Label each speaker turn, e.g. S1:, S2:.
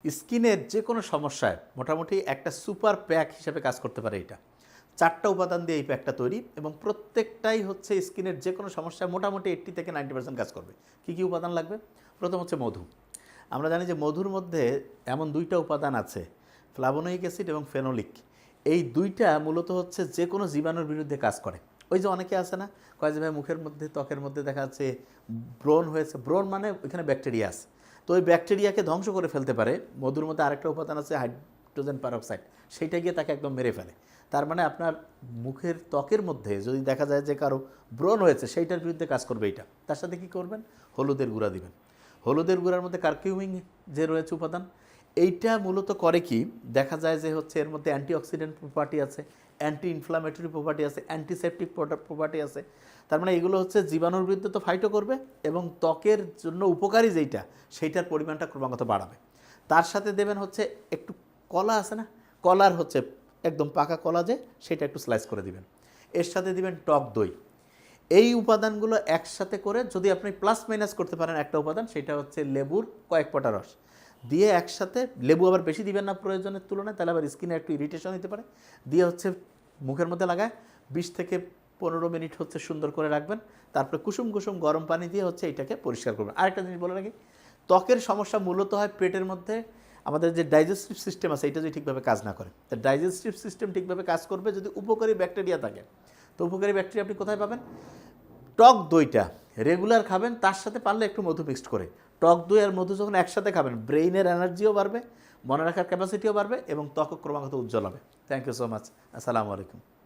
S1: স্কিনের যে কোনো সমস্যায় মোটামুটি একটা সুপার প্যাক হিসেবে কাজ করতে পারে এটা। ৪টা উপাদান দিয়ে এই প্যাকটা তৈরি এবং প্রত্যেকটাই হচ্ছে স্কিনের যে কোনো সমস্যায় মোটামুটি 80 থেকে 90% কাজ করবে। কী কী উপাদান লাগবে? প্রথম হচ্ছে মধু। আমরা জানি যে মধুর মধ্যে এমন 2টা উপাদান আছে, ফ্লাভোনোইক অ্যাসিড এবং ফেনোলিক। এই 2টা মূলত হচ্ছে যে কোনো জীবাণুর বিরুদ্ধে কাজ করে। ওই যে অনেকে আছে না, কয় যে ভাই মুখের মধ্যে ত্বকের মধ্যে দেখা যাচ্ছে ব্রণ হয়েছে, ব্রণ মানে ওইখানে ব্যাকটেরিয়া আছে, তো ওই ব্যাকটেরিয়াকে ধ্বংস করে ফেলতে পারে। মধুর মধ্যে আরেকটা উপাদান আছে হাইড্রোজেন পারঅক্সাইড, সেইটা গিয়ে তাকে একদম মেরে ফেলে। তার মানে আপনার মুখের ত্বকের মধ্যে যদি দেখা যায় যে কারো ব্রণ হয়েছে, সেইটার বিরুদ্ধে কাজ করবে এইটা। তার সাথে কী করবেন? হলুদের গুঁড়া দিবেন। হলুদের গুঁড়ার মধ্যে কারকিউমিন যে রয়েছে উপাদান, এইটা মূলত করে কি, দেখা যায় যে হচ্ছে এর মধ্যে অ্যান্টিঅক্সিডেন্ট প্রপার্টি আছে, অ্যান্টি ইনফ্লামেটরি প্রপার্টি আছে, অ্যান্টিসেপটিক প্রপার্টি আছে। তার মানে এগুলো হচ্ছে জীবাণুর বিরুদ্ধে তো ফাইটও করবে এবং ত্বকের জন্য উপকারী যেইটা, সেইটার পরিমাণটা ক্রমাগত বাড়াবে। তার সাথে দেবেন হচ্ছে একটু কলা আছে না, কলার হচ্ছে একদম পাকা কলা যে, সেটা একটু স্লাইস করে দিবেন। এর সাথে দিবেন টক দই। এই উপাদানগুলো একসাথে করে যদি আপনি প্লাস মাইনাস করতে পারেন একটা উপাদান, সেটা হচ্ছে লেবুর কয়েক ফোঁটা রস দিয়ে একসাথে, লেবু আবার বেশি দিবেন না প্রয়োজনের তুলনায়, তাহলে আবার স্কিনে একটু ইরিটেশন হতে পারে, দিয়ে হচ্ছে মুখের মধ্যে লাগায় 20 থেকে 15 মিনিট হচ্ছে সুন্দর করে রাখবেন। তারপরে কুসুম কুসুম গরম পানি দিয়ে হচ্ছে এটাকে পরিষ্কার করবেন। আরেকটা জিনিস বলে রাখি, ত্বকের সমস্যা মূলত হয় পেটের মধ্যে। আমাদের যে ডাইজেস্টিভ সিস্টেম আছে, এটা যদি ঠিকভাবে কাজ না করে, তা ডাইজেস্টিভ সিস্টেম ঠিকভাবে কাজ করবে যদি উপকারী ব্যাকটেরিয়া থাকে। তো উপকারী ব্যাকটেরিয়া আপনি কোথায় পাবেন? টক দইটা রেগুলার খাবেন, তার সাথে পারলে একটু মধু মিক্সড করে। টক দই আর মধু যখন একসাথে খাবেন, ব্রেইনের এনার্জিও বাড়বে, মনে রাখার ক্যাপাসিটিও বাড়বে এবং ত্বক ক্রমাগত উজ্জ্বল হবে। Thank you so much. আসসালামু আলাইকুম।